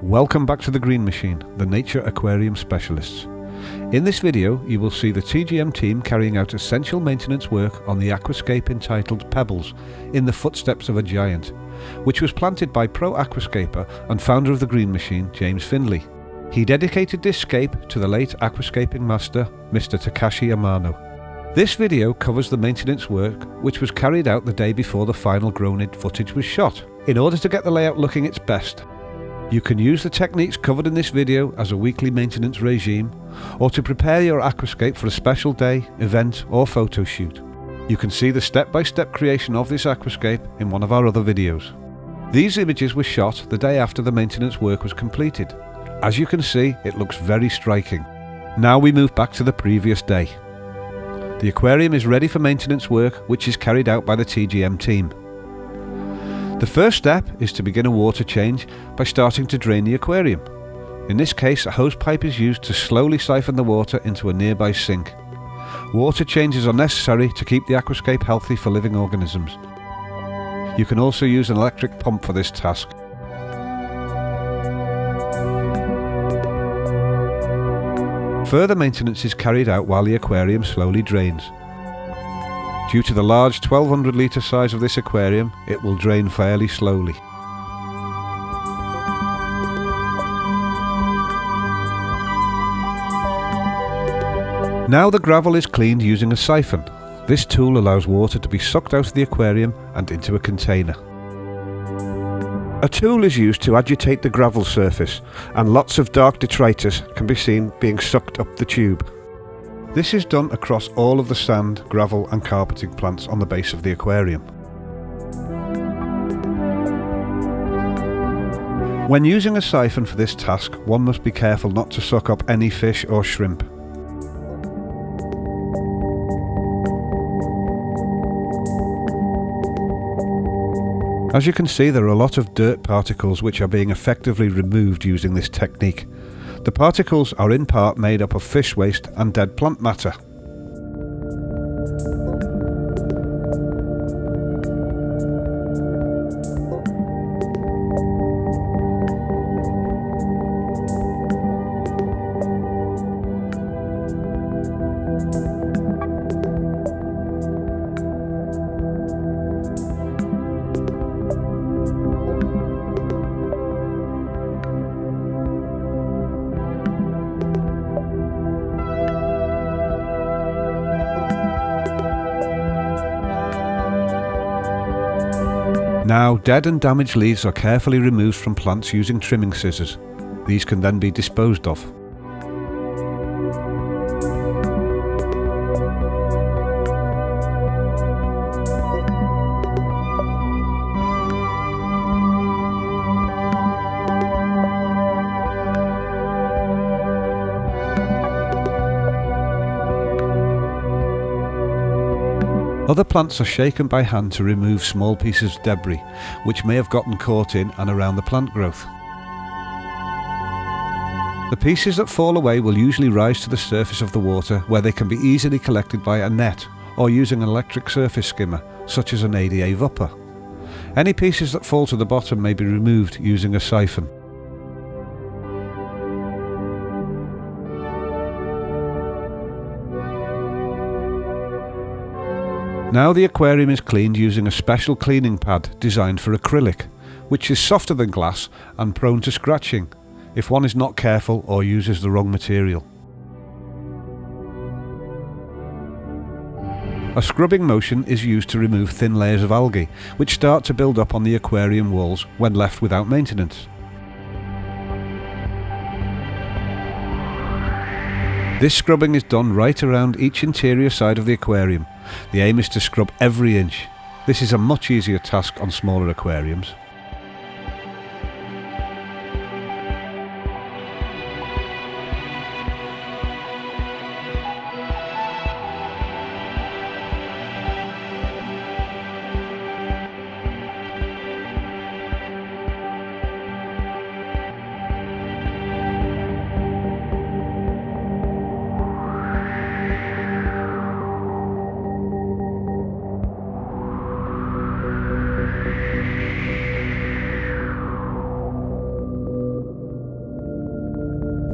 Welcome back to the Green Machine, the Nature Aquarium Specialists. In this video you will see the TGM team carrying out essential maintenance work on the aquascape entitled Pebbles, in the footsteps of a giant, which was planted by pro aquascaper and founder of the Green Machine, James Finley. He dedicated this scape to the late aquascaping master, Mr. Takashi Amano. This video covers the maintenance work which was carried out the day before the final grown-in footage was shot, in order to get the layout looking its best. You can use the techniques covered in this video as a weekly maintenance regime, or to prepare your aquascape for a special day, event or photo shoot. You can see the step-by-step creation of this aquascape in one of our other videos. These images were shot the day after the maintenance work was completed. As you can see, it looks very striking. Now we move back to the previous day. The aquarium is ready for maintenance work, which is carried out by the TGM team. The first step is to begin a water change by starting to drain the aquarium. In this case, a hose pipe is used to slowly siphon the water into a nearby sink. Water changes are necessary to keep the aquascape healthy for living organisms. You can also use an electric pump for this task. Further maintenance is carried out while the aquarium slowly drains. Due to the large 1200 litre size of this aquarium, it will drain fairly slowly. Now the gravel is cleaned using a siphon. This tool allows water to be sucked out of the aquarium and into a container. A tool is used to agitate the gravel surface, and lots of dark detritus can be seen being sucked up the tube. This is done across all of the sand, gravel and carpeting plants on the base of the aquarium. When using a siphon for this task, one must be careful not to suck up any fish or shrimp. As you can see, there are a lot of dirt particles which are being effectively removed using this technique. The particles are in part made up of fish waste and dead plant matter. Now, dead and damaged leaves are carefully removed from plants using trimming scissors. These can then be disposed of. Other plants are shaken by hand to remove small pieces of debris, which may have gotten caught in and around the plant growth. The pieces that fall away will usually rise to the surface of the water, where they can be easily collected by a net or using an electric surface skimmer, such as an ADA Vupper. Any pieces that fall to the bottom may be removed using a siphon. Now the aquarium is cleaned using a special cleaning pad designed for acrylic, which is softer than glass and prone to scratching if one is not careful or uses the wrong material. A scrubbing motion is used to remove thin layers of algae, which start to build up on the aquarium walls when left without maintenance. This scrubbing is done right around each interior side of the aquarium. The aim is to scrub every inch. This is a much easier task on smaller aquariums.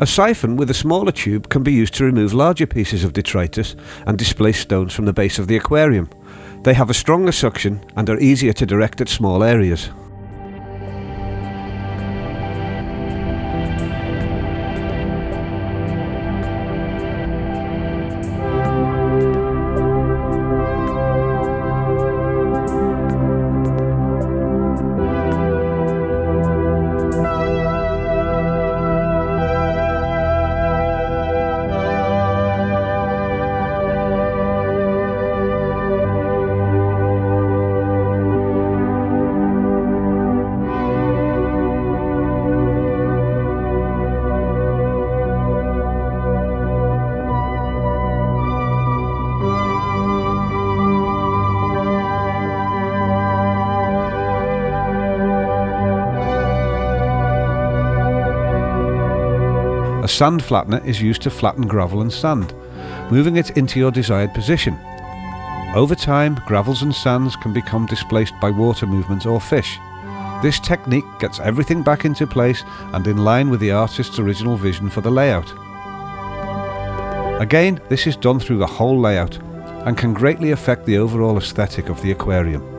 A siphon with a smaller tube can be used to remove larger pieces of detritus and displace stones from the base of the aquarium. They have a stronger suction and are easier to direct at small areas. A sand flattener is used to flatten gravel and sand, moving it into your desired position. Over time, gravels and sands can become displaced by water movement or fish. This technique gets everything back into place and in line with the artist's original vision for the layout. Again, this is done through the whole layout and can greatly affect the overall aesthetic of the aquarium.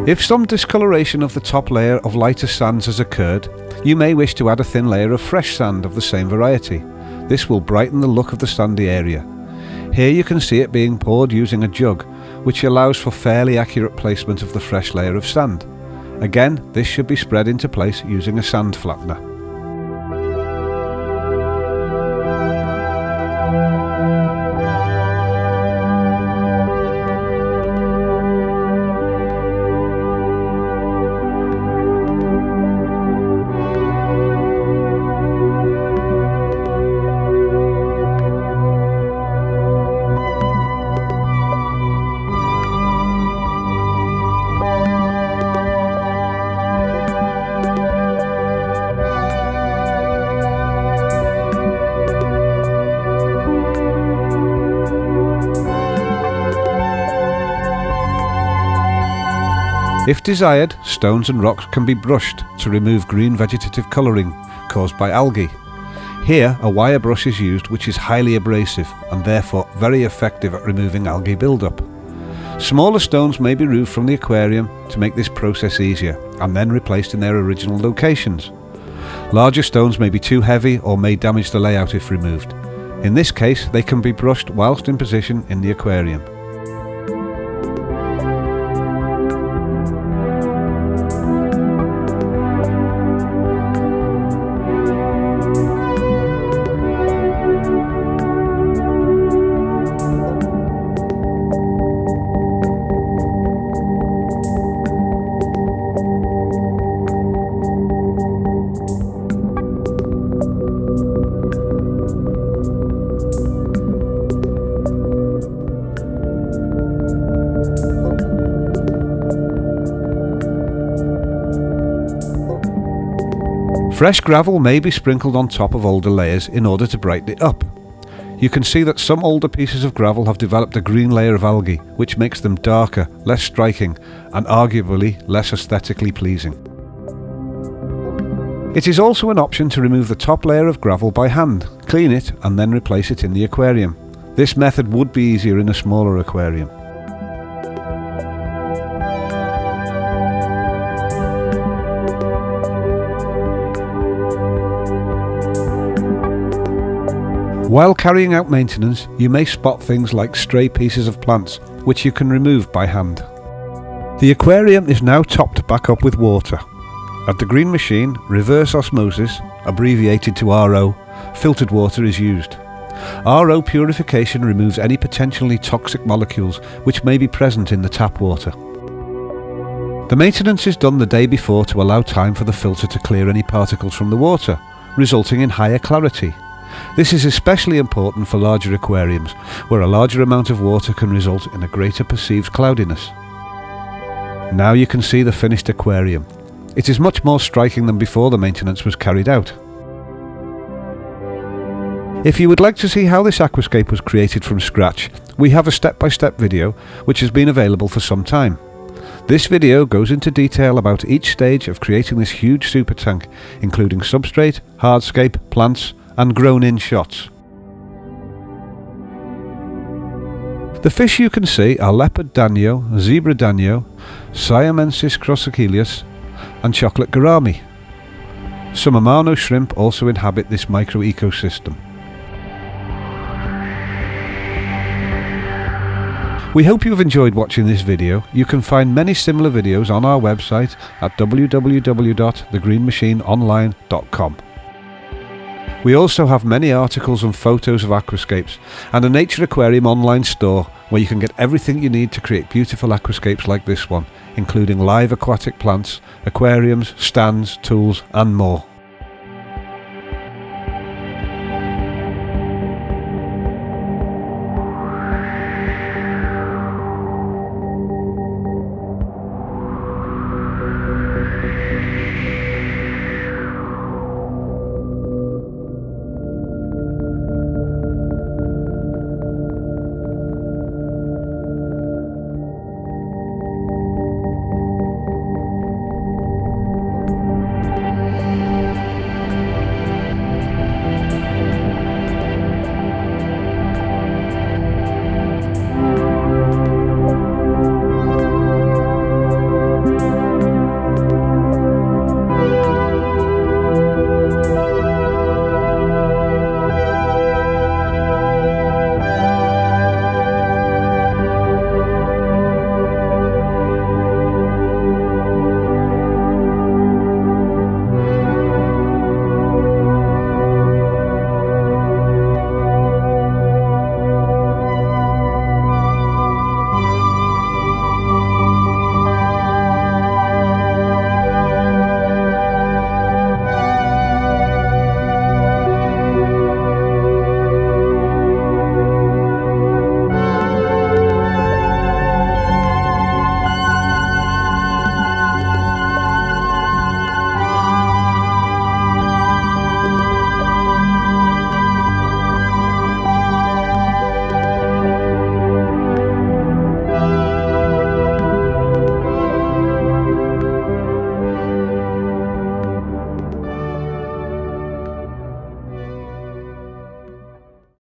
If some discoloration of the top layer of lighter sands has occurred, you may wish to add a thin layer of fresh sand of the same variety. This will brighten the look of the sandy area. Here you can see it being poured using a jug, which allows for fairly accurate placement of the fresh layer of sand. Again, this should be spread into place using a sand flattener. If desired, stones and rocks can be brushed to remove green vegetative colouring caused by algae. Here, a wire brush is used which is highly abrasive and therefore very effective at removing algae buildup. Smaller stones may be removed from the aquarium to make this process easier and then replaced in their original locations. Larger stones may be too heavy or may damage the layout if removed. In this case, they can be brushed whilst in position in the aquarium. Fresh gravel may be sprinkled on top of older layers in order to brighten it up. You can see that some older pieces of gravel have developed a green layer of algae, which makes them darker, less striking, and arguably less aesthetically pleasing. It is also an option to remove the top layer of gravel by hand, clean it, and then replace it in the aquarium. This method would be easier in a smaller aquarium. While carrying out maintenance, you may spot things like stray pieces of plants, which you can remove by hand. The aquarium is now topped back up with water. At the green machine, reverse osmosis, abbreviated to RO, filtered water is used. RO purification removes any potentially toxic molecules which may be present in the tap water. The maintenance is done the day before to allow time for the filter to clear any particles from the water, resulting in higher clarity. This is especially important for larger aquariums, where a larger amount of water can result in a greater perceived cloudiness. Now you can see the finished aquarium. It is much more striking than before the maintenance was carried out. If you would like to see how this aquascape was created from scratch, we have a step-by-step video which has been available for some time. This video goes into detail about each stage of creating this huge super tank, including substrate, hardscape, plants and grown-in shots. The fish you can see are leopard danio, zebra danio, Siamensis crossachilus and chocolate gourami. Some amano shrimp also inhabit this micro-ecosystem. We hope you have enjoyed watching this video. You can find many similar videos on our website at www.thegreenmachineonline.com. We also have many articles and photos of aquascapes and a nature aquarium online store where you can get everything you need to create beautiful aquascapes like this one, including live aquatic plants, aquariums, stands, tools and more.